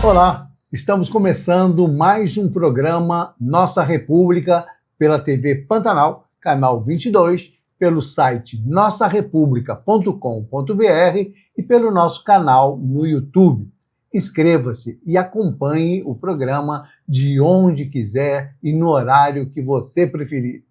Olá, estamos começando mais um programa Nossa República pela TV Pantanal, canal 22, pelo site nossarepublica.com.br e pelo nosso canal no YouTube. Inscreva-se e acompanhe o programa de onde quiser e no horário que você preferir.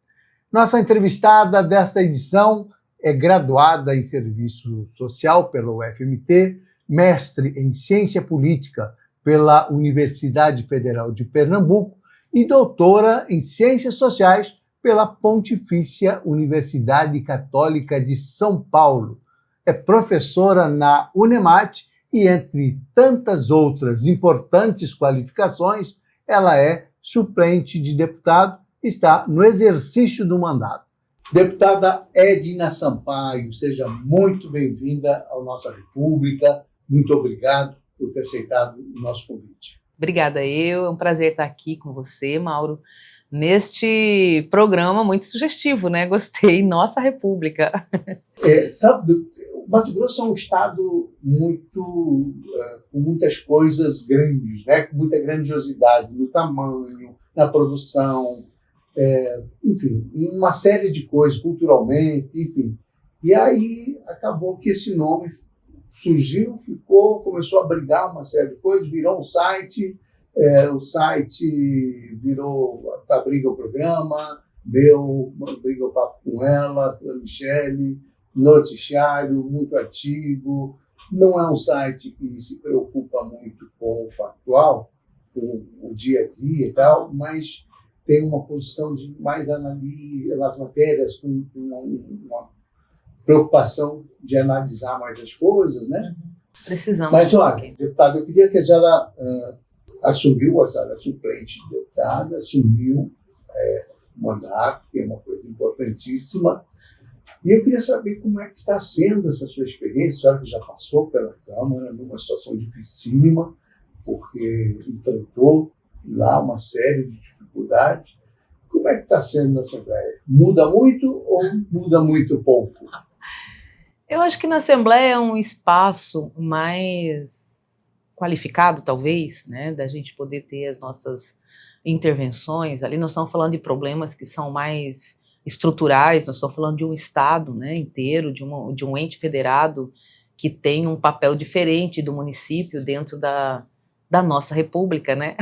Nossa entrevistada desta edição é graduada em Serviço Social pela UFMT, mestre em Ciência Política pela Universidade Federal de Pernambuco e doutora em Ciências Sociais pela Pontifícia Universidade Católica de São Paulo. É professora na UNEMAT e, entre tantas outras importantes qualificações, ela é suplente de deputado e está no exercício do mandato. Deputada Edna Sampaio, seja muito bem-vinda à Nossa República. Muito obrigado por ter aceitado o nosso convite. Obrigada é um prazer estar aqui com você, Mauro, neste programa muito sugestivo, né? Gostei, Nossa República. Sabe, o Mato Grosso é um estado com muitas coisas grandes, né? Com muita grandiosidade no tamanho, na produção, enfim, uma série de coisas, culturalmente, enfim. E aí acabou que esse nome surgiu, começou a brigar uma série de coisas, virou um site, o site virou Abriga o Programa, Abriga o Papo com Ela, a Michele, noticiário, muito artigo. Não é um site que se preocupa muito com o factual, com o dia a dia e tal, mas tem uma posição de mais analisar as matérias com uma preocupação de analisar mais as coisas, né? Precisamos. Mas, olha, deputado, eu queria que a senhora assumiu, a senhora suplente de deputada, assumiu o mandato, que é uma coisa importantíssima. E eu queria saber como é que está sendo essa sua experiência, a senhora que já passou pela Câmara, numa situação dificílima, porque enfrentou lá uma série de dificuldades. Como é que está sendo na Assembleia? Muda muito ou muda muito pouco? Eu acho que na Assembleia é um espaço mais qualificado, talvez, né, da gente poder ter as nossas intervenções. Ali nós estamos falando de problemas que são mais estruturais, nós estamos falando de um Estado, né, inteiro, de um ente federado que tem um papel diferente do município dentro da nossa república, né?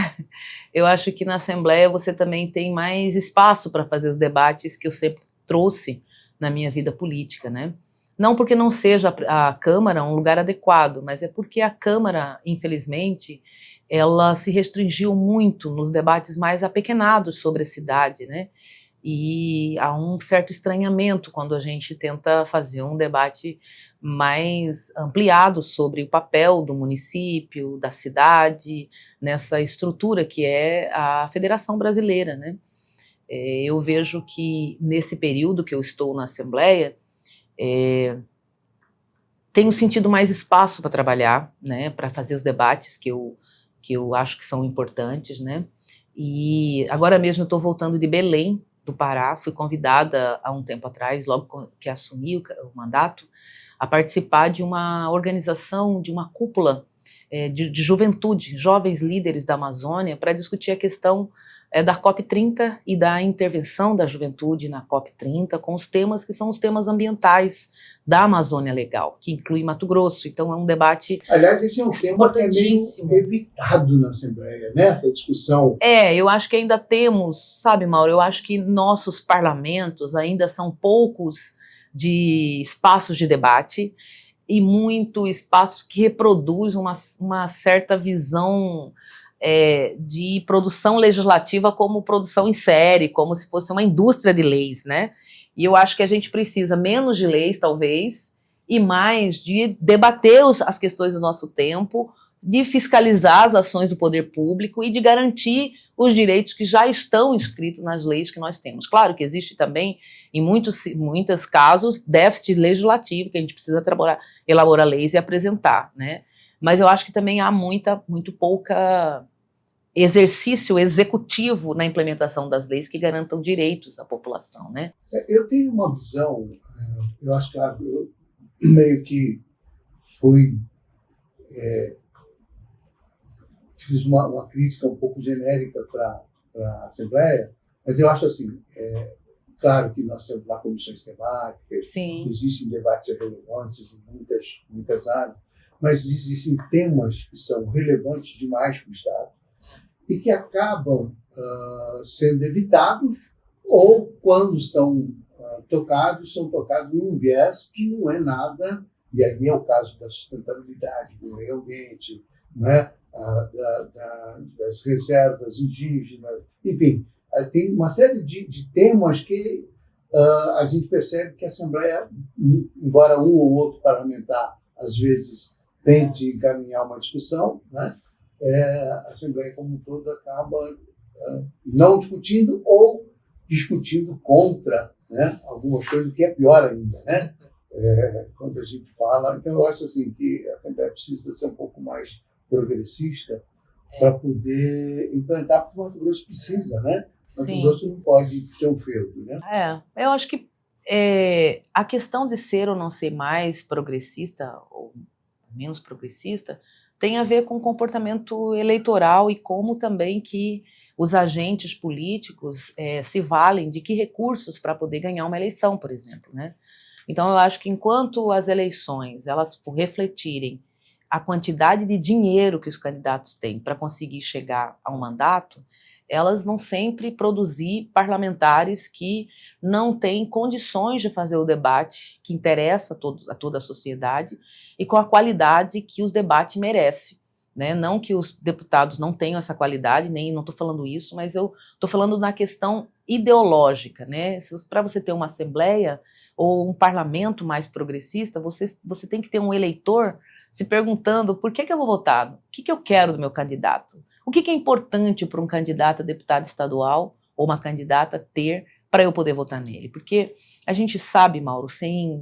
Eu acho que na Assembleia você também tem mais espaço para fazer os debates que eu sempre trouxe na minha vida política, né? Não porque não seja a Câmara um lugar adequado, mas é porque a Câmara, infelizmente, ela se restringiu muito nos debates mais apequenados sobre a cidade, né? E há um certo estranhamento quando a gente tenta fazer um debate mais ampliado sobre o papel do município, da cidade, nessa estrutura que é a Federação Brasileira, né? Eu vejo que nesse período que eu estou na Assembleia, tenho sentido mais espaço para trabalhar, né, para fazer os debates que eu acho que são importantes, né? E agora mesmo eu estou voltando de Belém, do Pará, fui convidada há um tempo atrás, logo que assumi o mandato, a participar de uma organização, de uma cúpula de juventude, jovens líderes da Amazônia, para discutir a questão da COP30 e da intervenção da juventude na COP30 com os temas que são os temas ambientais da Amazônia Legal, que inclui Mato Grosso. Então é um debate. Aliás, esse é um tema que é meio evitado na Assembleia, né? Essa discussão. Eu acho que ainda temos, sabe, Mauro, eu acho que nossos parlamentos ainda são poucos de espaços de debate e muito espaços que reproduz uma certa visão de produção legislativa como produção em série, como se fosse uma indústria de leis, né? E eu acho que a gente precisa menos de leis, talvez, e mais de debater as questões do nosso tempo, de fiscalizar as ações do poder público e de garantir os direitos que já estão inscritos nas leis que nós temos. Claro que existe também, em muitos casos, déficit legislativo, que a gente precisa elaborar leis e apresentar, né? Mas eu acho que também há muito pouca exercício executivo na implementação das leis que garantam direitos à população, né? Eu tenho uma visão, eu acho que eu meio que fui fiz uma crítica um pouco genérica para a Assembleia, mas eu acho assim, claro que nós temos lá comissões temáticas, Sim. existem debates relevantes em muitas áreas, mas existem temas que são relevantes demais para o Estado e que acabam sendo evitados ou, quando são tocados em um viés que não é nada, e aí é o caso da sustentabilidade, do meio ambiente, né? Das reservas indígenas, enfim, tem uma série de temas que a gente percebe que a Assembleia, embora um ou outro parlamentar às vezes tente encaminhar uma discussão, né? A Assembleia como um todo acaba não discutindo ou discutindo contra, né, algumas coisas, que é pior ainda, né? Quando a gente fala. Então, eu acho assim, que a Assembleia precisa ser um pouco mais progressista para poder implantar, porque o Mato Grosso precisa, né? O Mato Grosso não pode ser um feudo, né? Eu acho que a questão de ser ou não ser mais progressista ou menos progressista tem a ver com o comportamento eleitoral e como também que os agentes políticos se valem de que recursos para poder ganhar uma eleição, por exemplo, né? Então eu acho que enquanto as eleições elas refletirem a quantidade de dinheiro que os candidatos têm para conseguir chegar a um mandato, elas vão sempre produzir parlamentares que não têm condições de fazer o debate que interessa a toda a sociedade e com a qualidade que os debates merecem. Né? Não que os deputados não tenham essa qualidade, nem não estou falando isso, mas eu estou falando na questão ideológica. Né? Para você ter uma assembleia ou um parlamento mais progressista, você tem que ter um eleitor se perguntando por que eu vou votar, o que eu quero do meu candidato, o que é importante para um candidato a deputado estadual ou uma candidata ter para eu poder votar nele. Porque a gente sabe, Mauro, sem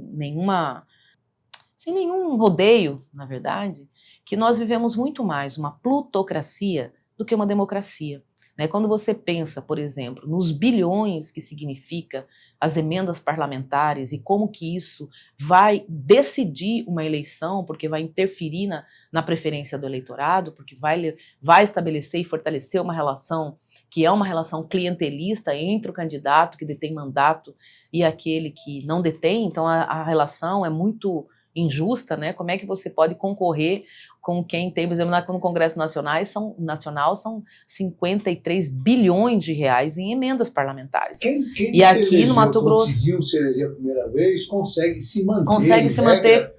nenhum rodeio, na verdade, que nós vivemos muito mais uma plutocracia do que uma democracia. Né? Quando você pensa, por exemplo, nos bilhões que significa as emendas parlamentares e como que isso vai decidir uma eleição, porque vai interferir na preferência do eleitorado, porque vai estabelecer e fortalecer uma relação que é uma relação clientelista entre o candidato que detém mandato e aquele que não detém, então a relação é muito injusta, né? Como é que você pode concorrer com quem tem, por exemplo, no Congresso Nacional são 53 bilhões de reais em emendas parlamentares. Quem e aqui no Mato Grosso conseguiu se eleger a primeira vez, consegue se manter. Consegue se manter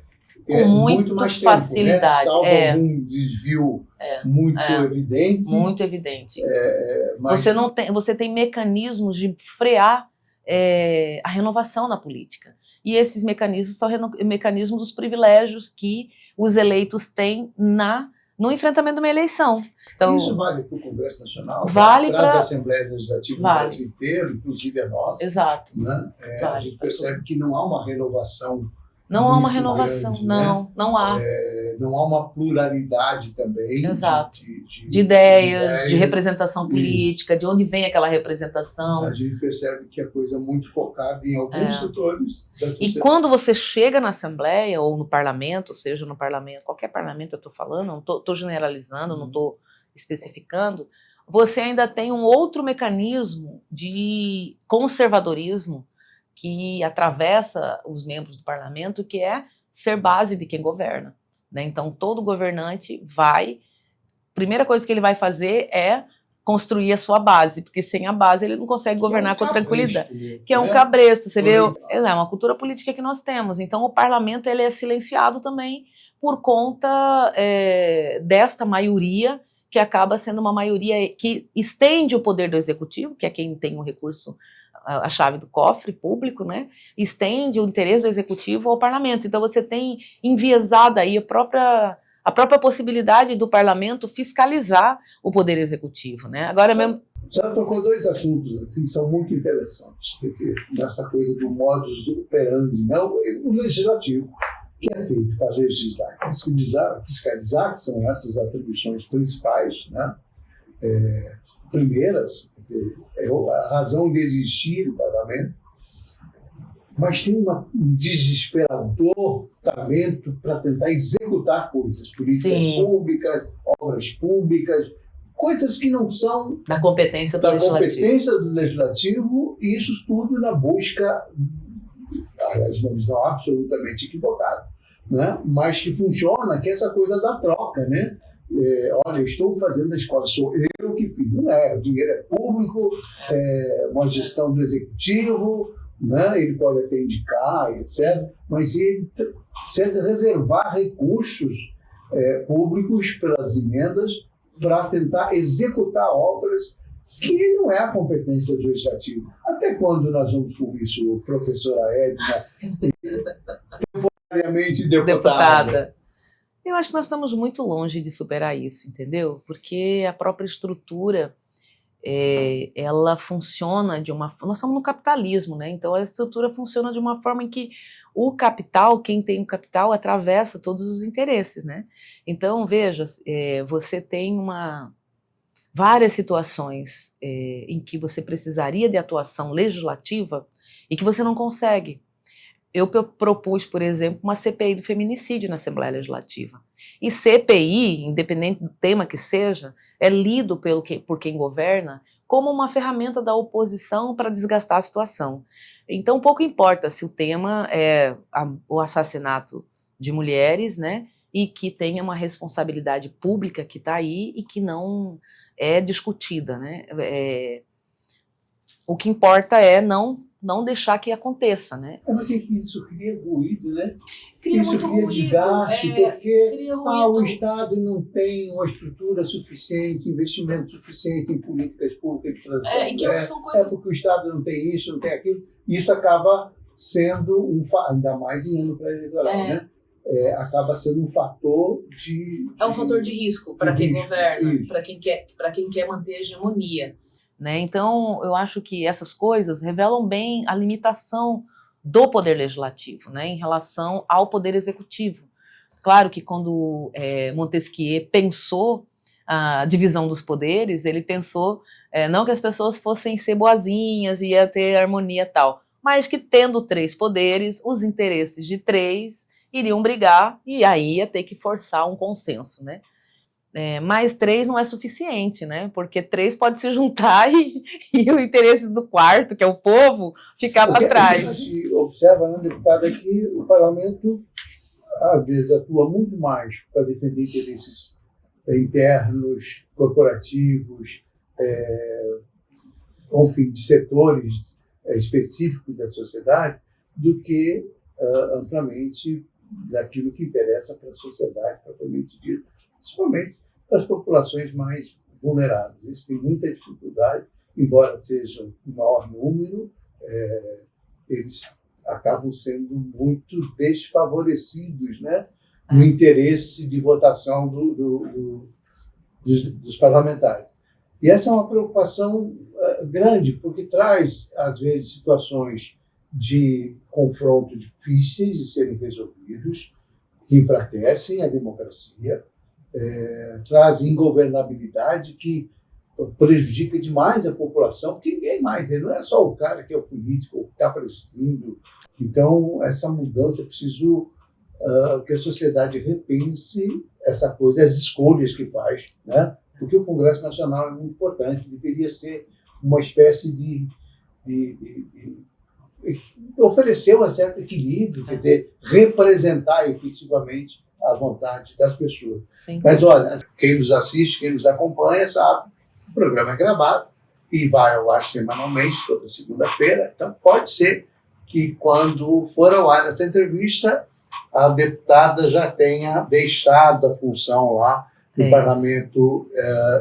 com muito facilidade. Tempo, né? Salvo algum desvio muito evidente. Muito evidente. Mas você tem mecanismos de frear a renovação na política. E esses mecanismos são mecanismos dos privilégios que os eleitos têm no enfrentamento de uma eleição. Então, isso vale para o Congresso Nacional, vale para as Assembleias Legislativas do Brasil inteiro, inclusive a nossa. Exato. Né? A gente percebe que não há uma renovação. Não há uma renovação, grande, não há. Não há uma pluralidade também. Exato. De ideias, de representação política, de onde vem aquela representação. A gente percebe que a coisa é muito focada em alguns setores. E quando você chega na Assembleia ou no Parlamento, seja no Parlamento, qualquer parlamento eu estou falando, não estou generalizando, não estou especificando, você ainda tem um outro mecanismo de conservadorismo que atravessa os membros do parlamento, que é ser base de quem governa. Né? Então, todo governante primeira coisa que ele vai fazer é construir a sua base, porque sem a base ele não consegue governar com tranquilidade. Que é um cabresto, você vê, é uma cultura política que nós temos. Então, o parlamento ele é silenciado também por conta desta maioria, que acaba sendo uma maioria que estende o poder do executivo, que é quem tem o recurso, a chave do cofre público, né? Estende o interesse do executivo ao parlamento. Então você tem enviesada aí a própria possibilidade do parlamento fiscalizar o poder executivo, né? Agora mesmo. Você tocou dois assuntos assim, que são muito interessantes, nessa coisa do modus operandi, né? O legislativo, que é feito para legislar, fiscalizar, que são essas atribuições principais, né? Primeiras, a razão de existir o parlamento, mas tem um desesperador talento para tentar executar coisas, políticas públicas, obras públicas, coisas que não são da competência do da legislativo. competência do legislativo, e isso tudo na busca, aliás, uma visão absolutamente equivocada, né? Mas que funciona, que é essa coisa da troca, né? Olha, eu estou fazendo a escola, sou eu que fiz. Não é, o dinheiro é público, é uma gestão do executivo, né? Ele pode até indicar, etc., mas ele precisa reservar recursos públicos pelas emendas para tentar executar obras que não é a competência do legislativo. Até quando nós vamos com isso, professora Edna, temporariamente deputada? Eu acho que nós estamos muito longe de superar isso, entendeu? Porque a própria estrutura, ela funciona de uma forma... Nós estamos no capitalismo, né? Então a estrutura funciona de uma forma em que o capital, quem tem o capital, atravessa todos os interesses, né? Então, veja, você tem várias situações em que você precisaria de atuação legislativa e que você não consegue. Eu propus, por exemplo, uma CPI do feminicídio na Assembleia Legislativa. E CPI, independente do tema que seja, é lido por quem governa como uma ferramenta da oposição para desgastar a situação. Então, pouco importa se o tema é o assassinato de mulheres, né, e que tenha uma responsabilidade pública que está aí e que não é discutida, né. O que importa é não deixar que aconteça, né? Mas isso cria ruído, né? Cria isso muito cria ruído, desgaste, porque o o Estado não tem uma estrutura suficiente, investimento suficiente em políticas públicas de transição. Porque o Estado não tem isso, não tem aquilo. Isso acaba sendo ainda mais em ano pré-eleitoral, né? Acaba sendo um fator de... É um fator de risco para quem governa, para quem quer manter a hegemonia. Né? Então, eu acho que essas coisas revelam bem a limitação do poder legislativo, né, em relação ao poder executivo. Claro que quando Montesquieu pensou a divisão dos poderes, ele pensou não que as pessoas fossem ser boazinhas e ia ter harmonia e tal, mas que tendo 3 poderes, os interesses de 3 iriam brigar e aí ia ter que forçar um consenso, né? Mas 3 não é suficiente, né? Porque 3 pode se juntar e o interesse do quarto, que é o povo, ficar para trás. A gente observa, né, deputada, que o parlamento, às vezes, atua muito mais para defender interesses internos, corporativos, enfim, de setores específicos da sociedade, do que amplamente daquilo que interessa para a sociedade, propriamente dito, principalmente para as populações mais vulneráveis. Eles têm muita dificuldade, embora sejam o maior número, eles acabam sendo muito desfavorecidos, né, no interesse de votação dos parlamentares. E essa é uma preocupação grande, porque traz, às vezes, situações de confronto difíceis de serem resolvidos, que enfraquecem a democracia, traz ingovernabilidade que prejudica demais a população, porque ninguém mais, não é só o cara que é o político, ou que está presidindo. Então, essa mudança, preciso que a sociedade repense essa coisa, as escolhas que faz, né? Porque o Congresso Nacional é muito importante, deveria ser uma espécie de oferecer um certo equilíbrio, quer dizer, representar efetivamente a vontade das pessoas. Sim. Mas olha, quem nos assiste, quem nos acompanha, sabe, o programa é gravado e vai ao ar semanalmente, toda segunda-feira. Então pode ser que quando for ao ar essa entrevista, a deputada já tenha deixado a função lá no parlamento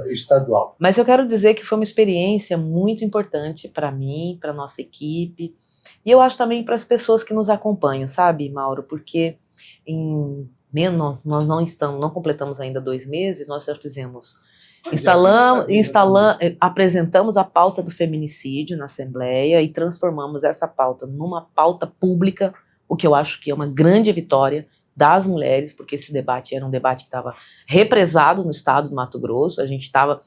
estadual. Mas eu quero dizer que foi uma experiência muito importante para mim, para nossa equipe, e eu acho também para as pessoas que nos acompanham, sabe, Mauro? Porque nós não completamos ainda 2 meses, nós já fizemos, apresentamos a pauta do feminicídio na Assembleia e transformamos essa pauta numa pauta pública, o que eu acho que é uma grande vitória das mulheres, porque esse debate era um debate que estava represado no estado do Mato Grosso, a gente estava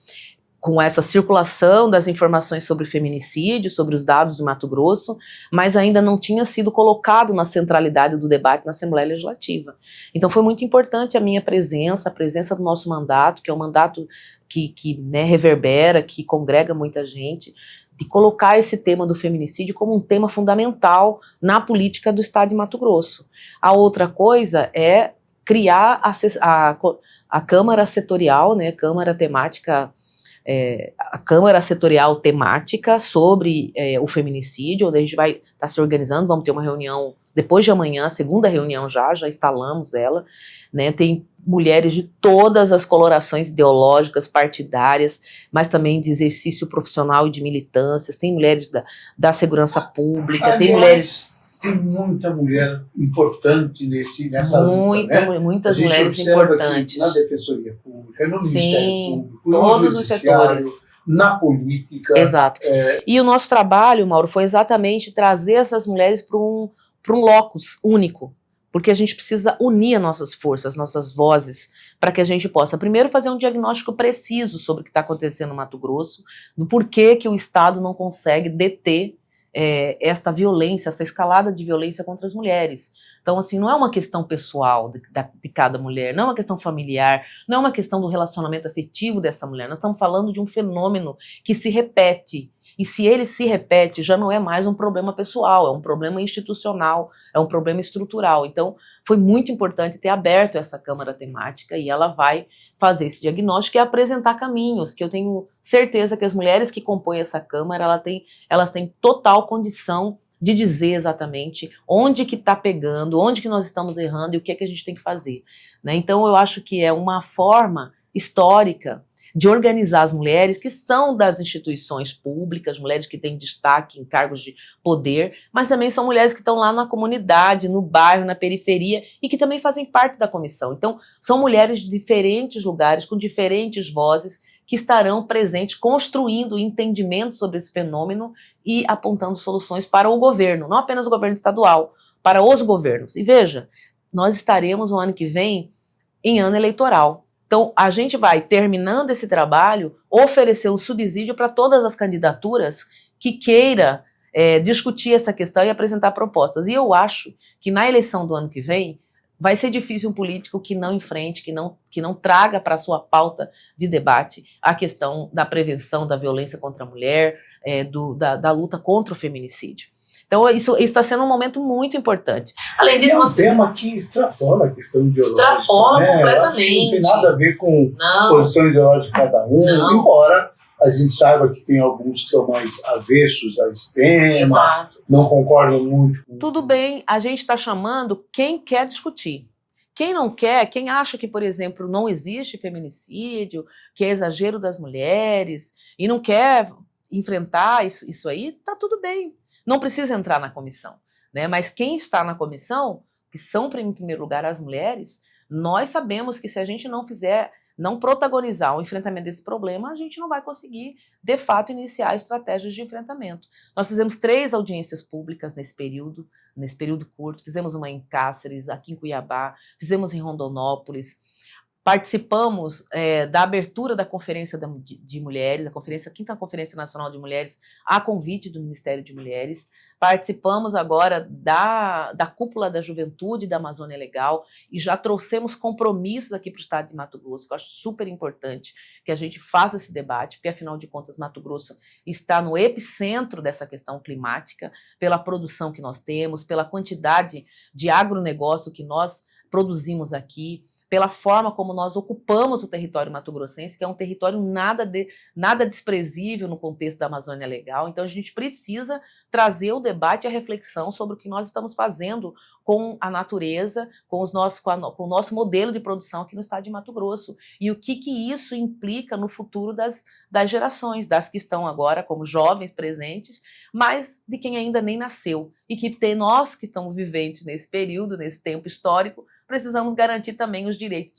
com essa circulação das informações sobre feminicídio, sobre os dados do Mato Grosso, mas ainda não tinha sido colocado na centralidade do debate na Assembleia Legislativa. Então foi muito importante a minha presença, a presença do nosso mandato, que é um mandato que né, reverbera, que congrega muita gente, de colocar esse tema do feminicídio como um tema fundamental na política do Estado de Mato Grosso. A outra coisa é criar a Câmara Setorial, né, Câmara Temática, a Câmara Setorial Temática sobre o feminicídio, onde a gente vai estar se organizando, vamos ter uma reunião depois de amanhã, a segunda reunião já instalamos ela, né, tem mulheres de todas as colorações ideológicas, partidárias, mas também de exercício profissional e de militâncias, tem mulheres da segurança pública, aliás, tem mulheres... Tem muita mulher importante nessa luta, né? Muitas mulheres importantes. Na Defensoria Pública, no Ministério Público, todos no os setores. Na política. Exato. E o nosso trabalho, Mauro, foi exatamente trazer essas mulheres para um locus único, porque a gente precisa unir as nossas forças, nossas vozes, para que a gente possa, primeiro, fazer um diagnóstico preciso sobre o que está acontecendo no Mato Grosso, do porquê que o Estado não consegue deter esta violência, essa escalada de violência contra as mulheres. Então, assim, não é uma questão pessoal de cada mulher, não é uma questão familiar, não é uma questão do relacionamento afetivo dessa mulher, nós estamos falando de um fenômeno que se repete, e se ele se repete, já não é mais um problema pessoal, é um problema institucional, é um problema estrutural. Então, foi muito importante ter aberto essa Câmara Temática e ela vai fazer esse diagnóstico e apresentar caminhos, que eu tenho certeza que as mulheres que compõem essa Câmara, elas têm total condição de dizer exatamente onde que está pegando, onde que nós estamos errando e o que é que a gente tem que fazer, né? Então, eu acho que é uma forma histórica de organizar as mulheres que são das instituições públicas, mulheres que têm destaque em cargos de poder, mas também são mulheres que estão lá na comunidade, no bairro, na periferia e que também fazem parte da comissão. Então, são mulheres de diferentes lugares, com diferentes vozes, que estarão presentes construindo entendimento sobre esse fenômeno e apontando soluções para o governo, não apenas o governo estadual, para os governos. E veja, nós estaremos no ano que vem em ano eleitoral. Então, a gente vai, terminando esse trabalho, oferecer um subsídio para todas as candidaturas que queira discutir essa questão e apresentar propostas. E eu acho que na eleição do ano que vem, vai ser difícil um político que não enfrente, que não traga para a sua pauta de debate a questão da prevenção da violência contra a mulher, da luta contra o feminicídio. Então, isso está sendo um momento muito importante. Além disso, é um tema que extrapola a questão ideológica. Extrapola, né? Completamente. Não tem nada a ver com posição ideológica de cada um, embora a gente saiba que tem alguns que são mais avessos a esse tema, exato, não concordam muito. Tudo bem, a gente está chamando quem quer discutir. Quem não quer, quem acha que, por exemplo, não existe feminicídio, que é exagero das mulheres, e não quer enfrentar isso aí, tá tudo bem. Não precisa entrar na comissão, né? Mas quem está na comissão, que são, em primeiro lugar, as mulheres, nós sabemos que se a gente não protagonizar o enfrentamento desse problema, a gente não vai conseguir, de fato, iniciar estratégias de enfrentamento. Nós fizemos 3 audiências públicas nesse período curto, fizemos uma em Cáceres, aqui em Cuiabá, fizemos em Rondonópolis, participamos da abertura da Conferência de Mulheres, Quinta Conferência Nacional de Mulheres, a convite do Ministério de Mulheres. Participamos agora da Cúpula da Juventude da Amazônia Legal e já trouxemos compromissos aqui para o estado de Mato Grosso, que eu acho super importante que a gente faça esse debate, porque, afinal de contas, Mato Grosso está no epicentro dessa questão climática, pela produção que nós temos, pela quantidade de agronegócio que nós produzimos aqui, pela forma como nós ocupamos o território mato-grossense, que é um território nada desprezível no contexto da Amazônia Legal. Então, a gente precisa trazer o debate e a reflexão sobre o que nós estamos fazendo com a natureza, com o nosso modelo de produção aqui no estado de Mato Grosso, e o que isso implica no futuro das gerações, das que estão agora como jovens presentes, mas de quem ainda nem nasceu, e que nós que estamos viventes nesse período, nesse tempo histórico, precisamos garantir também os direitos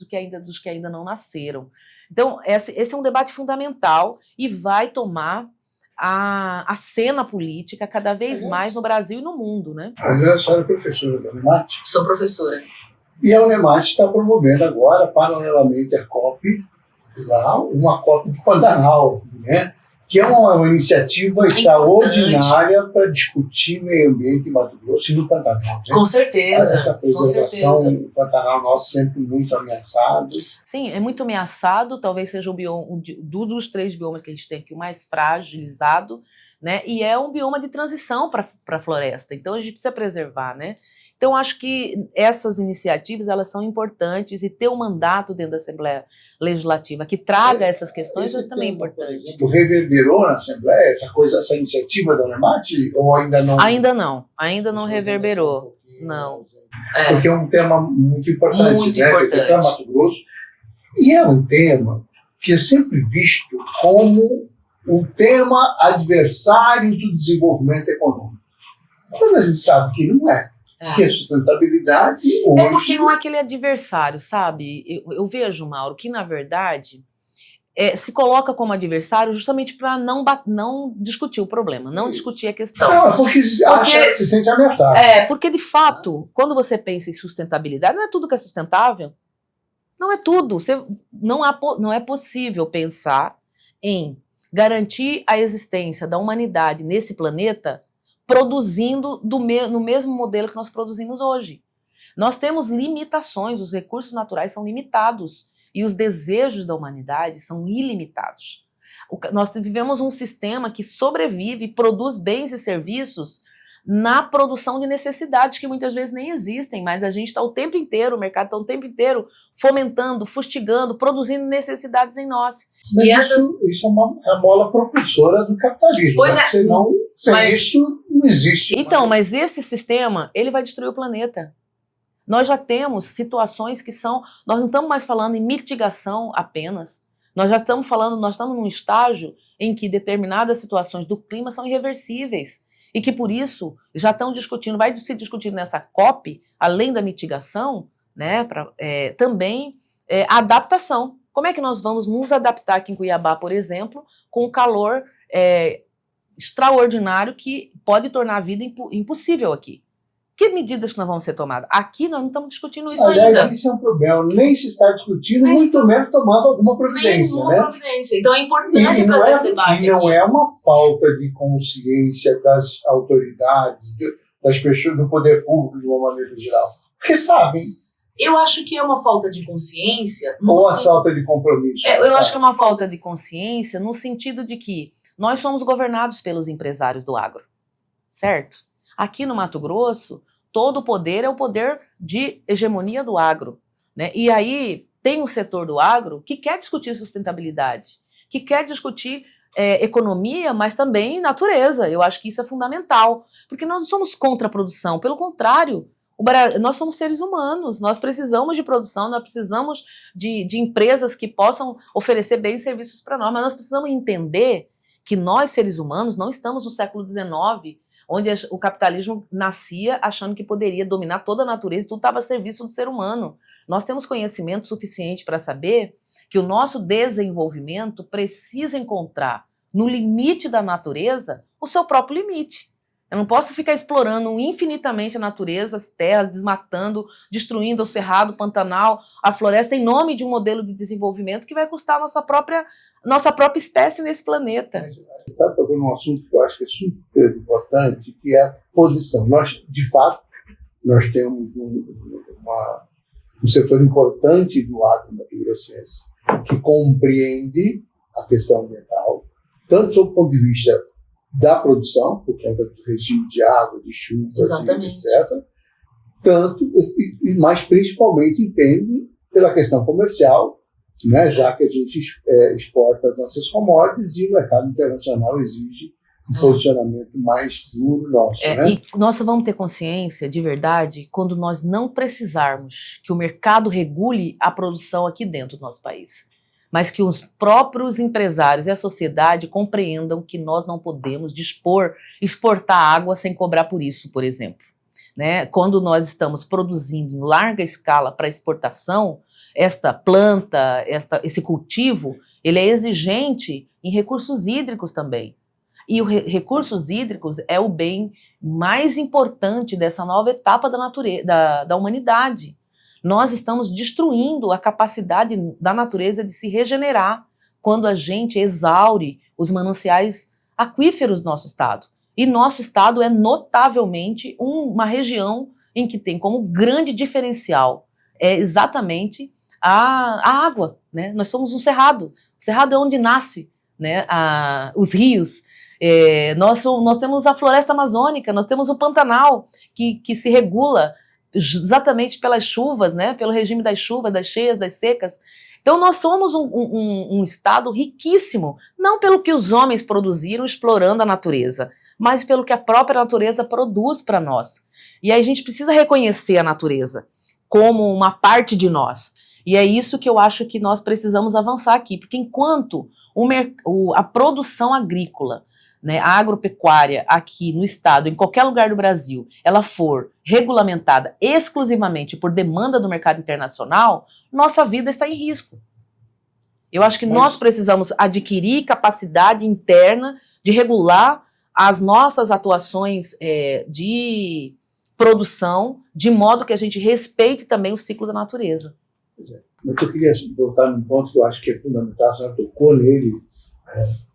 dos que ainda não nasceram. Então, esse é um debate fundamental e vai tomar a cena política cada vez mais no Brasil e no mundo, né? A senhora é professora da UNEMAT? Sou professora. E a UNEMAT está promovendo agora, paralelamente à COP, lá uma cópia do Pantanal, né? Que é uma iniciativa extraordinária para discutir meio ambiente em Mato Grosso e no Pantanal. Né? Com certeza. Essa preservação do Pantanal nosso sempre muito ameaçado. Sim, é muito ameaçado, talvez seja o bioma, dos 3 biomas que a gente tem aqui, o mais fragilizado, né? E é um bioma de transição para a floresta, então a gente precisa preservar, né? Então, acho que essas iniciativas, elas são importantes, e ter um mandato dentro da Assembleia Legislativa que traga essas questões é também importante. Exemplo, reverberou na Assembleia essa iniciativa da UNEMAT, ou ainda não? Ainda não reverberou, não. Porque é um tema muito importante, muito né? importante. Para Mato Grosso, e é um tema que é sempre visto como um tema adversário do desenvolvimento econômico. Quando a gente sabe que não é. Que a sustentabilidade hoje... É porque não é aquele adversário, sabe? Eu vejo, Mauro, que na verdade se coloca como adversário justamente para não discutir o problema, não discutir a questão. Não, porque se sente ameaçado. Porque de fato, quando você pensa em sustentabilidade, não é tudo que é sustentável. Não é tudo. Não é possível pensar em garantir a existência da humanidade nesse planeta produzindo no mesmo modelo que nós produzimos hoje. Nós temos limitações, os recursos naturais são limitados e os desejos da humanidade são ilimitados. Nós vivemos um sistema que sobrevive e produz bens e serviços na produção de necessidades que muitas vezes nem existem, mas a gente está o tempo inteiro, o mercado está o tempo inteiro fomentando, fustigando, produzindo necessidades em nós. Mas isso é uma mola propulsora do capitalismo. Pois né? Isso não existe. Então, mas esse sistema, ele vai destruir o planeta. Nós já temos situações que nós não estamos mais falando em mitigação apenas, nós estamos num estágio em que determinadas situações do clima são irreversíveis. E que, por isso, já estão discutindo, vai se discutir nessa COP, além da mitigação, né, também a adaptação. Como é que nós vamos nos adaptar aqui em Cuiabá, por exemplo, com o calor extraordinário que pode tornar a vida impossível aqui? Que medidas que nós vamos ser tomadas? Aqui nós não estamos discutindo isso ainda. Aliás, isso é um problema. Nem se está discutindo, muito menos tomando alguma providência. Providência. Então é importante trazer esse debate. E não é uma falta de consciência das autoridades, das pessoas, do poder público de uma maneira geral. Porque sabem. Eu acho que é uma falta de consciência. Ou a falta de compromisso. Eu acho que é uma falta de consciência no sentido de que nós somos governados pelos empresários do agro. Certo? Aqui no Mato Grosso, todo o poder é o poder de hegemonia do agro, né? E aí tem um setor do agro que quer discutir sustentabilidade, que quer discutir economia, mas também natureza. Eu acho que isso é fundamental, porque nós não somos contra a produção, pelo contrário, nós somos seres humanos, nós precisamos de produção, nós precisamos de empresas que possam oferecer bens e serviços para nós, mas nós precisamos entender que nós, seres humanos, não estamos no século XIX, onde o capitalismo nascia achando que poderia dominar toda a natureza e tudo estava a serviço do ser humano. Nós temos conhecimento suficiente para saber que o nosso desenvolvimento precisa encontrar no limite da natureza o seu próprio limite. Eu não posso ficar explorando infinitamente a natureza, as terras, desmatando, destruindo o cerrado, o Pantanal, a floresta, em nome de um modelo de desenvolvimento que vai custar a nossa própria espécie nesse planeta. Mas, sabe, tocando num assunto que eu acho que é super importante, que é a posição. De fato, nós temos um setor importante do agro mato-grossense que compreende a questão ambiental, tanto sob o ponto de vista da produção, por conta do regime de água, de chuva, etc. Tanto, mas principalmente entende pela questão comercial, né, já que a gente exporta nossas commodities e o mercado internacional exige um posicionamento mais duro nosso. Né? E nós vamos ter consciência, de verdade, quando nós não precisarmos que o mercado regule a produção aqui dentro do nosso país, mas que os próprios empresários e a sociedade compreendam que nós não podemos exportar água sem cobrar por isso, por exemplo. Né? Quando nós estamos produzindo em larga escala para exportação, esta planta, esse cultivo, ele é exigente em recursos hídricos também. E os recursos hídricos é o bem mais importante dessa nova etapa da humanidade. Nós estamos destruindo a capacidade da natureza de se regenerar quando a gente exaure os mananciais aquíferos do nosso estado. E nosso estado é notavelmente uma região em que tem como grande diferencial exatamente a água, né? Nós somos um cerrado. O cerrado é onde nasce, né, os rios. Nós temos a floresta amazônica, nós temos o Pantanal, que se regula exatamente pelas chuvas, né, pelo regime das chuvas, das cheias, das secas. Então nós somos um estado riquíssimo, não pelo que os homens produziram explorando a natureza, mas pelo que a própria natureza produz para nós. E aí a gente precisa reconhecer a natureza como uma parte de nós. E é isso que eu acho que nós precisamos avançar aqui, porque enquanto a produção agrícola, né, a agropecuária aqui no estado, em qualquer lugar do Brasil, ela for regulamentada exclusivamente por demanda do mercado internacional, nossa vida está em risco. Eu acho que nós precisamos adquirir capacidade interna de regular as nossas atuações de produção, de modo que a gente respeite também o ciclo da natureza. Pois é. Mas eu queria voltar num ponto que eu acho que é fundamental, a senhora tocou nele,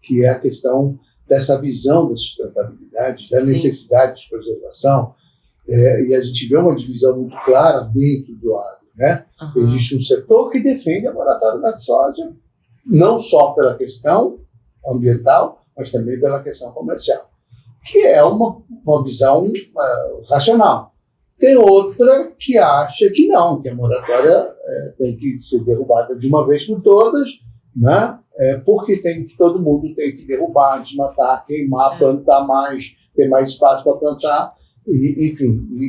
que é a questão dessa visão da sustentabilidade, da necessidade de preservação, e a gente vê uma divisão muito clara dentro do agro, né? Uhum. Existe um setor que defende a moratória da soja, não só pela questão ambiental, mas também pela questão comercial, que é uma visão racional. Tem outra que acha que não, que a moratória tem que ser derrubada de uma vez por todas, né? Porque todo mundo tem que derrubar, desmatar, queimar, plantar mais, ter mais espaço para plantar, e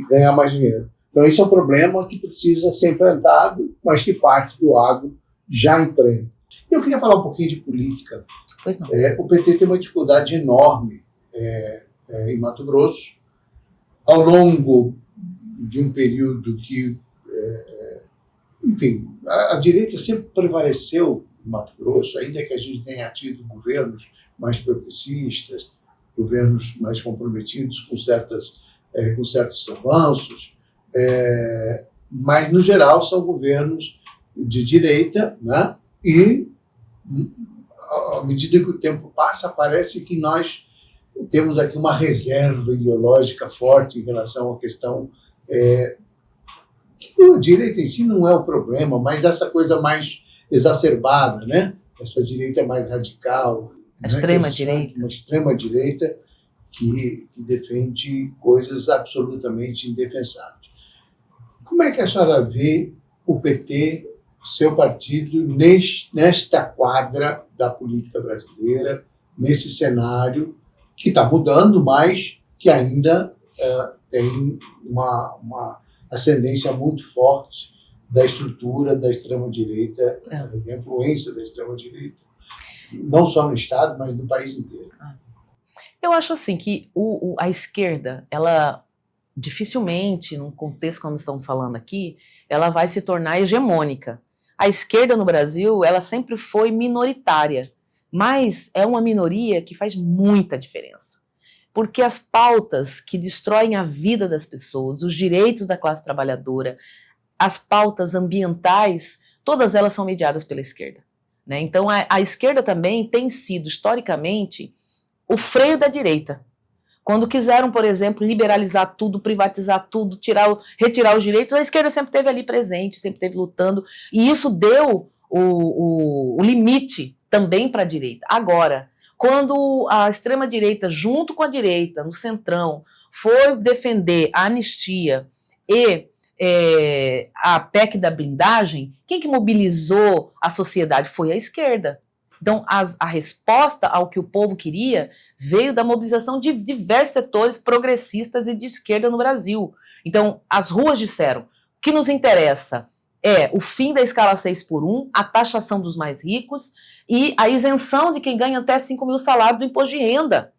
ganhar mais dinheiro. Então esse é um problema que precisa ser enfrentado, mas que parte do agro já enfrenta. Eu queria falar um pouquinho de política. Pois não. O PT tem uma dificuldade enorme em Mato Grosso, ao longo de um período que, a direita sempre prevaleceu em Mato Grosso, ainda que a gente tenha tido governos mais progressistas, governos mais comprometidos com certos avanços, mas, no geral, são governos de direita, né? E, à medida que o tempo passa, parece que nós temos aqui uma reserva ideológica forte em relação à questão que a direita em si não é o problema, mas dessa coisa mais exacerbada, né? Essa direita mais radical. A extrema-direita. Uma extrema-direita que defende coisas absolutamente indefensáveis. Como é que a senhora vê o PT, seu partido, nesta quadra da política brasileira, nesse cenário que está mudando, mas que ainda tem uma ascendência muito forte da estrutura da extrema-direita, da influência da extrema-direita, não só no Estado, mas no país inteiro. Eu acho assim que a esquerda, ela dificilmente, num contexto como estamos falando aqui, ela vai se tornar hegemônica. A esquerda no Brasil, ela sempre foi minoritária, mas é uma minoria que faz muita diferença. Porque as pautas que destroem a vida das pessoas, os direitos da classe trabalhadora, as pautas ambientais, todas elas são mediadas pela esquerda, né? Então a esquerda também tem sido, historicamente, o freio da direita. Quando quiseram, por exemplo, liberalizar tudo, privatizar tudo, retirar os direitos, a esquerda sempre esteve ali presente, sempre esteve lutando, e isso deu o limite também para a direita. Agora, quando a extrema-direita, junto com a direita, no centrão, foi defender a anistia e a PEC da blindagem, quem que mobilizou a sociedade foi a esquerda. Então, a resposta ao que o povo queria veio da mobilização de diversos setores progressistas e de esquerda no Brasil. Então, as ruas disseram, o que nos interessa é o fim da escala 6x1, a taxação dos mais ricos e a isenção de quem ganha até 5 mil salários do imposto de renda.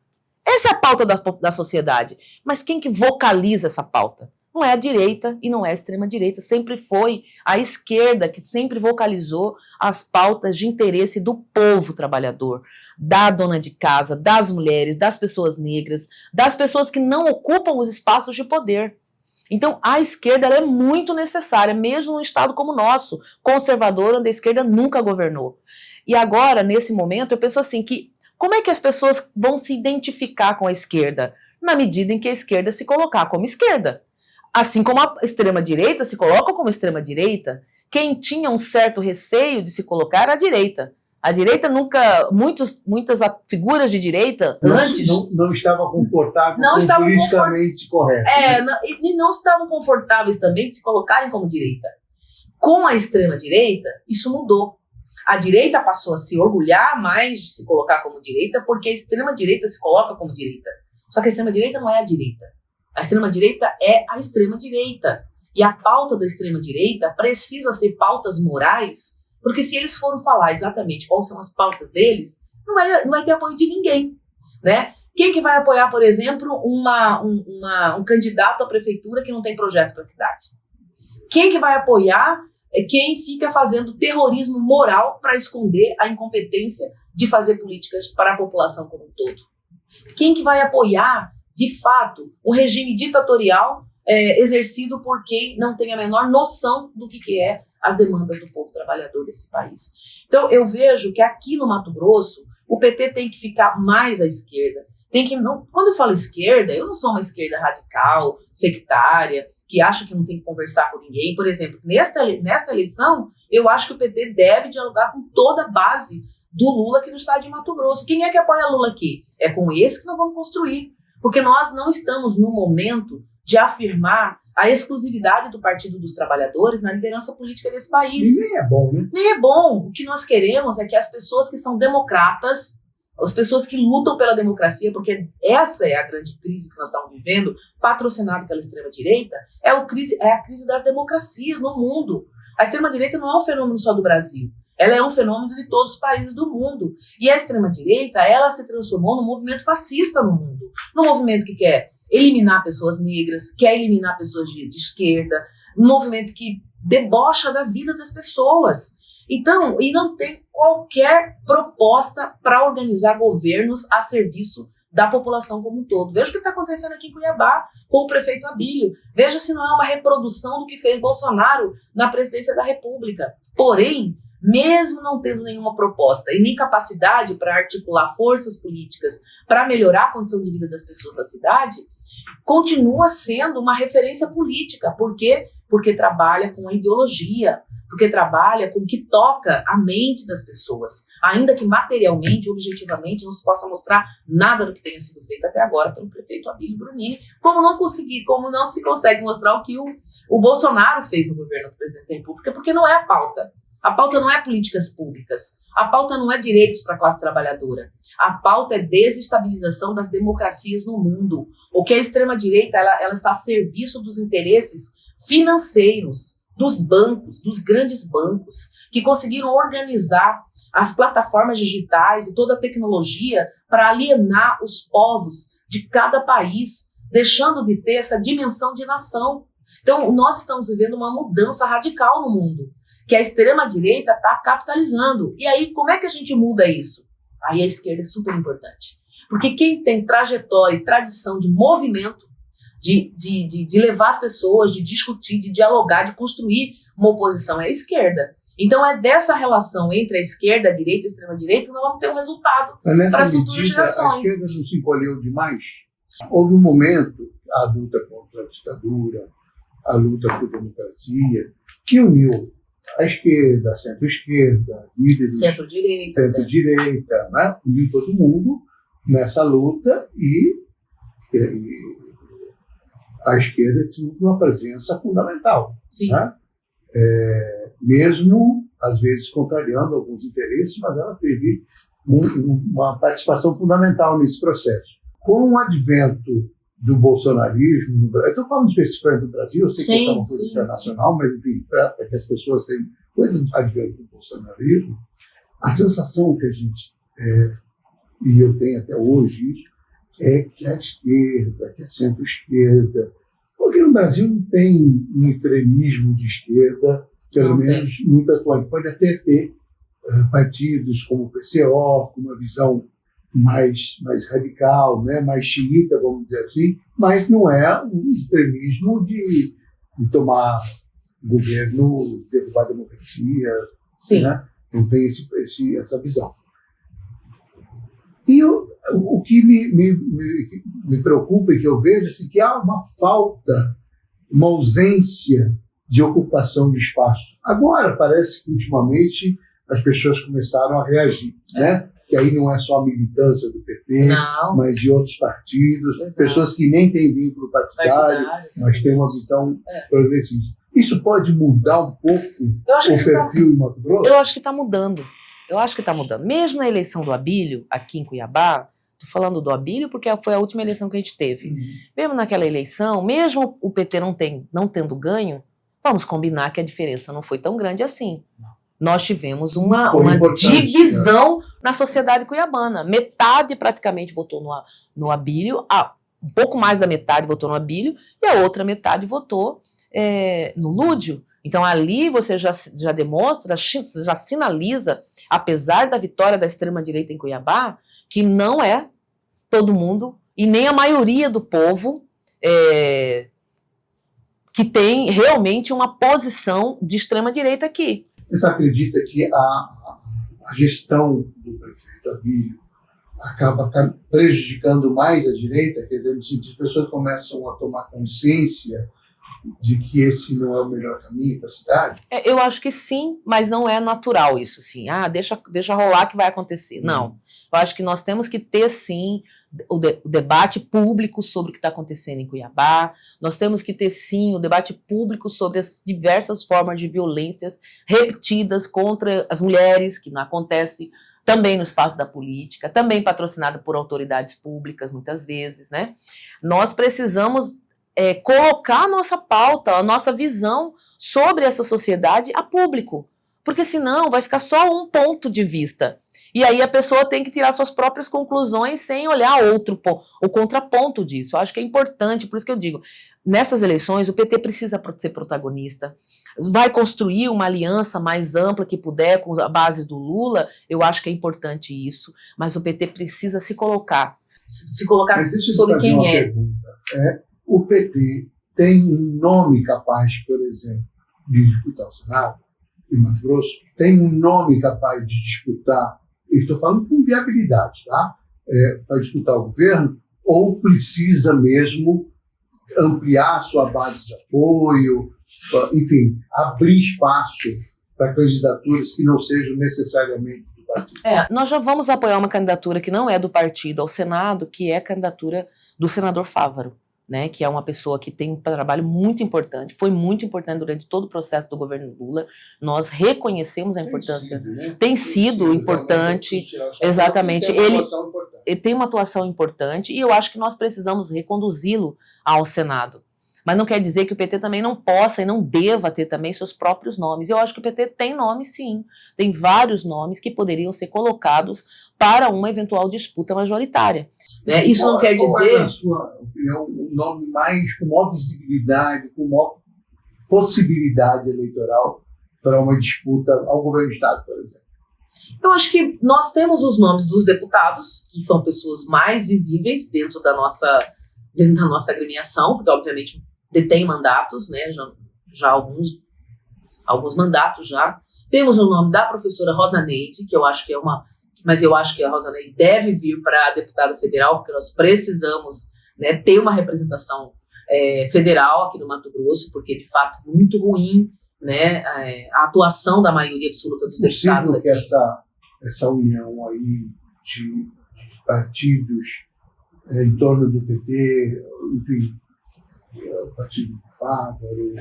Essa é a pauta da sociedade. Mas quem que vocaliza essa pauta? Não é a direita e não é a extrema-direita, sempre foi a esquerda que sempre vocalizou as pautas de interesse do povo trabalhador, da dona de casa, das mulheres, das pessoas negras, das pessoas que não ocupam os espaços de poder. Então, a esquerda ela é muito necessária, mesmo num estado como o nosso, conservador, onde a esquerda nunca governou. E agora, nesse momento, eu penso assim, que como é que as pessoas vão se identificar com a esquerda? Na medida em que a esquerda se colocar como esquerda. Assim como a extrema-direita se coloca como extrema-direita, quem tinha um certo receio de se colocar era a direita. A direita nunca, muitas figuras de direita antes... Não estava confortável com o politicamente correto. E não estavam confortáveis também de se colocarem como direita. Com a extrema-direita, isso mudou. A direita passou a se orgulhar mais de se colocar como direita, porque a extrema-direita se coloca como direita. Só que a extrema-direita não é a direita. A extrema-direita é a extrema-direita. E a pauta da extrema-direita precisa ser pautas morais, porque se eles forem falar exatamente quais são as pautas deles, não vai ter apoio de ninguém, né? Quem que vai apoiar, por exemplo, um candidato à prefeitura que não tem projeto para a cidade? Quem que vai apoiar quem fica fazendo terrorismo moral para esconder a incompetência de fazer políticas para a população como um todo? Quem que vai apoiar, de fato, um regime ditatorial exercido por quem não tem a menor noção do que é as demandas do povo trabalhador desse país? Então, eu vejo que aqui no Mato Grosso, o PT tem que ficar mais à esquerda. Quando eu falo esquerda, eu não sou uma esquerda radical, sectária, que acha que não tem que conversar com ninguém. Por exemplo, nesta eleição, eu acho que o PT deve dialogar com toda a base do Lula aqui no estado de Mato Grosso. Quem é que apoia Lula aqui? É com esse que nós vamos construir. Porque nós não estamos no momento de afirmar a exclusividade do Partido dos Trabalhadores na liderança política desse país. E nem é bom, né? Nem é bom. O que nós queremos é que as pessoas que são democratas, as pessoas que lutam pela democracia, porque essa é a grande crise que nós estamos vivendo, patrocinada pela extrema-direita, é a crise das democracias no mundo. A extrema-direita não é um fenômeno só do Brasil. Ela é um fenômeno de todos os países do mundo. E a extrema-direita, ela se transformou num movimento fascista no mundo. Num movimento que quer eliminar pessoas negras, quer eliminar pessoas de esquerda, um movimento que debocha da vida das pessoas. Então, e não tem qualquer proposta para organizar governos a serviço da população como um todo. Veja o que está acontecendo aqui em Cuiabá com o prefeito Abílio. Veja se não é uma reprodução do que fez Bolsonaro na presidência da República. Porém, mesmo não tendo nenhuma proposta e nem capacidade para articular forças políticas para melhorar a condição de vida das pessoas da cidade, continua sendo uma referência política. Por quê? Porque trabalha com a ideologia, porque trabalha com o que toca a mente das pessoas, ainda que materialmente, objetivamente, não se possa mostrar nada do que tenha sido feito até agora pelo prefeito Abílio Brunini, como não se consegue mostrar o que o Bolsonaro fez no governo do presidente da República, porque não é a pauta. A pauta não é políticas públicas. A pauta não é direitos para a classe trabalhadora. A pauta é desestabilização das democracias no mundo. O que a extrema-direita ela está a serviço dos interesses financeiros, dos bancos, dos grandes bancos, que conseguiram organizar as plataformas digitais e toda a tecnologia para alienar os povos de cada país, deixando de ter essa dimensão de nação. Então, nós estamos vivendo uma mudança radical no mundo, que a extrema-direita está capitalizando. E aí, como é que a gente muda isso? Aí a esquerda é super importante. Porque quem tem trajetória e tradição de movimento, de levar as pessoas, de discutir, de dialogar, de construir uma oposição é a esquerda. Então é dessa relação entre a esquerda, a direita e a extrema-direita que nós vamos ter um resultado para as futuras gerações. A esquerda não se encolheu demais? Houve um momento, a luta contra a ditadura, a luta por democracia, que uniu a esquerda, a centro-esquerda, líderes... Centro-direita. Centro-direita, né? Uniu todo mundo nessa luta e a esquerda tinha uma presença fundamental. Sim. Né? Mesmo, às vezes, contrariando alguns interesses, mas ela teve uma participação fundamental nesse processo. Com o advento do bolsonarismo no Brasil, eu estou falando especificamente do Brasil, eu sei que é uma coisa internacional, mas, enfim, para que as pessoas tenham coisa do advento do bolsonarismo, a sensação que a gente, e eu tenho até hoje isso, é que a esquerda, que a centro-esquerda, porque no Brasil não tem um extremismo de esquerda, pelo menos muito atuante. Pode até ter partidos como o PCO, com uma visão mais radical, né? Mais xiita, vamos dizer assim, mas não é um extremismo de tomar governo, derrubar a democracia, Sim. né? Não tem essa visão. E o que me preocupa e que eu vejo assim, que há uma falta, uma ausência de ocupação de espaço. Agora, parece que ultimamente as pessoas começaram a reagir, né? Que aí não é só a militância do PT, Não. mas de outros partidos, Exato. pessoas que nem têm vínculo partidário, mas têm uma visão progressista. Isso pode mudar um pouco o perfil em Mato Grosso? Eu acho que está mudando. Mesmo na eleição do Abílio, aqui em Cuiabá, estou falando do Abílio porque foi a última eleição que a gente teve. Mesmo naquela eleição, mesmo o PT não tendo ganho, vamos combinar que a diferença não foi tão grande assim. Nós tivemos uma divisão na sociedade cuiabana. Metade praticamente votou no Abílio, um pouco mais da metade votou no Abílio, e a outra metade votou no Lúdio. Então ali você já demonstra, já sinaliza, apesar da vitória da extrema-direita em Cuiabá, que não é todo mundo, e nem a maioria do povo que tem realmente uma posição de extrema-direita aqui. Você acredita que a gestão do prefeito Abílio acaba prejudicando mais a direita? Quer dizer, as pessoas começam a tomar consciência de que esse não é o melhor caminho para a cidade? Eu acho que sim, mas não é natural isso, assim. Deixa rolar que vai acontecer. Não. Eu acho que nós temos que ter, sim, o debate público sobre o que está acontecendo em Cuiabá. Nós temos que ter, sim, o debate público sobre as diversas formas de violências repetidas contra as mulheres, que não acontece também no espaço da política, também patrocinada por autoridades públicas, muitas vezes, né? Nós precisamos colocar a nossa pauta, a nossa visão sobre essa sociedade a público, porque senão vai ficar só um ponto de vista. E aí a pessoa tem que tirar suas próprias conclusões sem olhar o contraponto disso. Eu acho que é importante, por isso que eu digo, nessas eleições o PT precisa ser protagonista, vai construir uma aliança mais ampla que puder com a base do Lula, eu acho que é importante isso, mas o PT precisa se colocar sobre quem é. Pergunta. O PT tem um nome capaz, por exemplo, de disputar o Senado em Mato Grosso? Tem um nome capaz de disputar, estou falando com viabilidade, tá? Para disputar o governo? Ou precisa mesmo ampliar sua base de apoio, enfim, abrir espaço para candidaturas que não sejam necessariamente do partido? Nós já vamos apoiar uma candidatura que não é do partido ao Senado, que é a candidatura do senador Fávaro, né, que é uma pessoa que tem um trabalho muito importante, foi muito importante durante todo o processo do governo Lula. Nós reconhecemos a importância. Tem sido importante, exatamente. Ele tem uma atuação importante e eu acho que nós precisamos reconduzi-lo ao Senado. Mas não quer dizer que o PT também não possa e não deva ter também seus próprios nomes. Eu acho que o PT tem nome, sim. Tem vários nomes que poderiam ser colocados para uma eventual disputa majoritária. Né? Isso não quer dizer... Qual é, na sua opinião, o nome com maior visibilidade, com maior possibilidade eleitoral para uma disputa ao governo do Estado, por exemplo? Eu acho que nós temos os nomes dos deputados, que são pessoas mais visíveis dentro da nossa agremiação, porque obviamente detém mandatos, né, já alguns mandatos já. Temos o nome da professora Rosaneide, que eu acho que mas eu acho que a Rosaneide deve vir para deputada federal, porque nós precisamos, né, ter uma representação federal aqui no Mato Grosso, porque de fato é muito ruim, né, a atuação da maioria absoluta dos deputados aqui. Que essa união aí de partidos em torno do PT, enfim, o partido do Fávaro,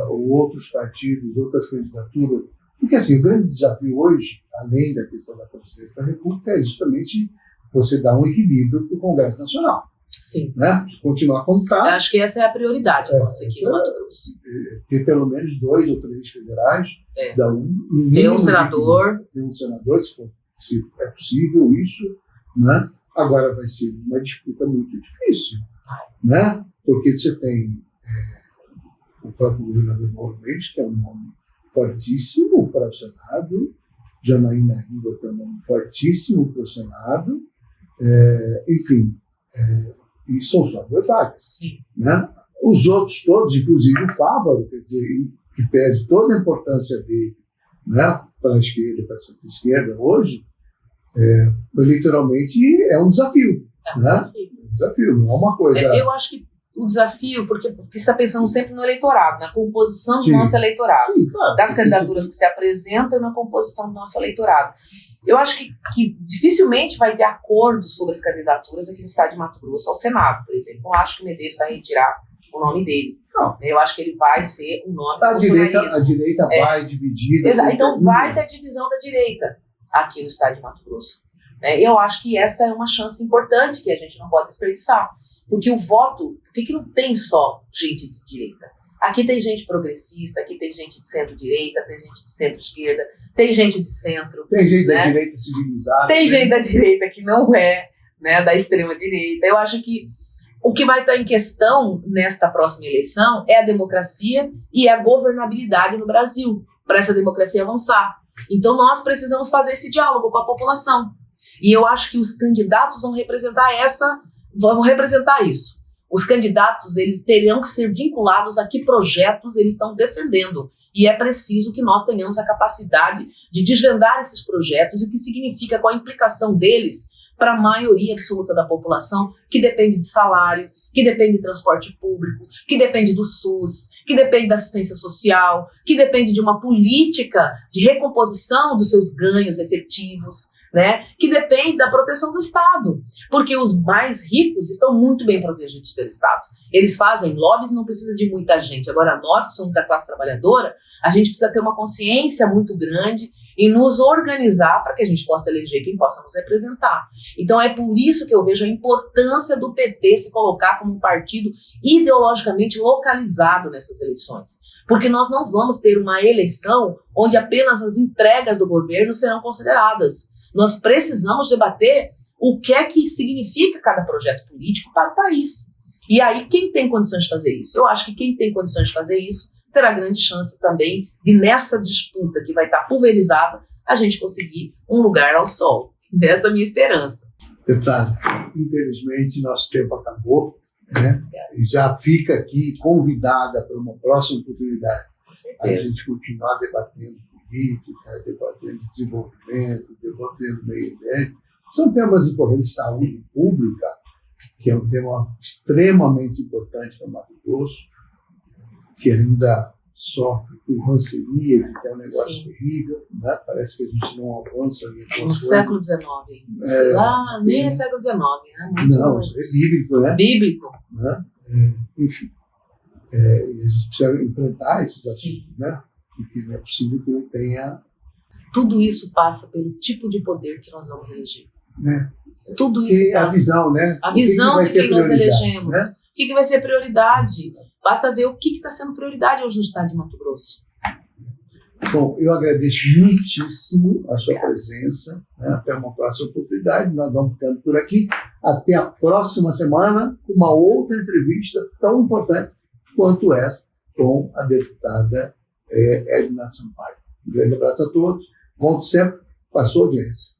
ou outros partidos, outras candidaturas. Porque, assim, o grande desafio hoje, além da questão da presidência da República, é justamente você dar um equilíbrio para o Congresso Nacional. Sim. Né? Continuar como está. Eu acho que essa é a prioridade nossa aqui no Mato Grosso. Ter pelo menos 2 ou 3 federais, dar ter um senador. Ter um senador, se é possível isso, né? Agora vai ser uma disputa muito difícil, né? Porque você tem o próprio governador Mauro Mendes, que é um nome fortíssimo para o Senado, Janaína Riva, que é um nome fortíssimo para o Senado, Enfim, e são só 2 vagas. Sim. Né? Os outros todos, inclusive o Fávaro, quer dizer, que pese toda a importância dele, né, para a esquerda e para a centro-esquerda hoje, eleitoralmente é um desafio. É um né? desafio. É um desafio, não é uma coisa... Eu acho que o desafio, porque você está pensando sempre no eleitorado, na composição do Sim. nosso eleitorado, Sim, claro. das candidaturas que se apresentam e na composição do nosso eleitorado. Eu acho que dificilmente vai ter acordo sobre as candidaturas aqui no estado de Mato Grosso ao Senado, por exemplo. Não acho que o Medeiros vai retirar o nome dele. Não. Eu acho que ele vai ser um nome A direita bolsonarismo. vai dividir. Exato. Então vai ter divisão da direita aqui no estado de Mato Grosso. Eu acho que essa é uma chance importante que a gente não pode desperdiçar. Porque o voto, por que não tem só gente de direita? Aqui tem gente progressista, aqui tem gente de centro-direita, tem gente de centro-esquerda, tem gente de centro. Tem gente né? da direita civilizada. Tem gente da direita que não é, né, da extrema-direita. Eu acho que o que vai estar em questão nesta próxima eleição é a democracia e a governabilidade no Brasil, para essa democracia avançar. Então nós precisamos fazer esse diálogo com a população. E eu acho que os candidatos vão representar isso. Os candidatos, eles terão que ser vinculados a que projetos eles estão defendendo. E é preciso que nós tenhamos a capacidade de desvendar esses projetos e o que significa, qual a implicação deles para a maioria absoluta da população, que depende de salário, que depende de transporte público, que depende do SUS, que depende da assistência social, que depende de uma política de recomposição dos seus ganhos efetivos, né, que depende da proteção do Estado, porque os mais ricos estão muito bem protegidos pelo Estado. Eles fazem lobbies, não precisa de muita gente. Agora, nós que somos da classe trabalhadora, a gente precisa ter uma consciência muito grande e nos organizar para que a gente possa eleger quem possa nos representar. Então, é por isso que eu vejo a importância do PT se colocar como um partido ideologicamente localizado nessas eleições. Porque nós não vamos ter uma eleição onde apenas as entregas do governo serão consideradas. Nós precisamos debater o que é que significa cada projeto político para o país. E aí, quem tem condições de fazer isso? Eu acho que quem tem condições de fazer isso terá grandes chances também de, nessa disputa que vai estar pulverizada, a gente conseguir um lugar ao sol. Essa é a minha esperança. Deputado, infelizmente nosso tempo acabou, né? E já fica aqui convidada para uma próxima oportunidade. Com certeza. A gente continuar debatendo política, debatendo desenvolvimento, debatendo meio ambiente. São temas importantes, saúde pública, que é um tema extremamente importante para Mato Grosso, que ainda sofre com rancerias, que é um negócio Sim. terrível, né? Parece que a gente não avança. No século XIX. Nem é século XIX, né? Muito não, isso é bíblico, né? bíblico. Né? Enfim, e a gente precisa enfrentar esses assuntos, né? Porque não é possível que não tenha... Tudo isso passa pelo tipo de poder que nós vamos eleger. Né? Tudo isso E a passa. visão, né? A visão vai de ser quem nós prioridade, elegemos. né? O que vai ser prioridade? Basta ver o que está sendo prioridade hoje no estado de Mato Grosso. Bom, eu agradeço muitíssimo a sua presença. Né? Até uma próxima oportunidade. Nós vamos ficando por aqui. Até a próxima semana com uma outra entrevista tão importante quanto essa com a deputada Edna Sampaio. Um grande abraço a todos. Conto sempre com a sua audiência.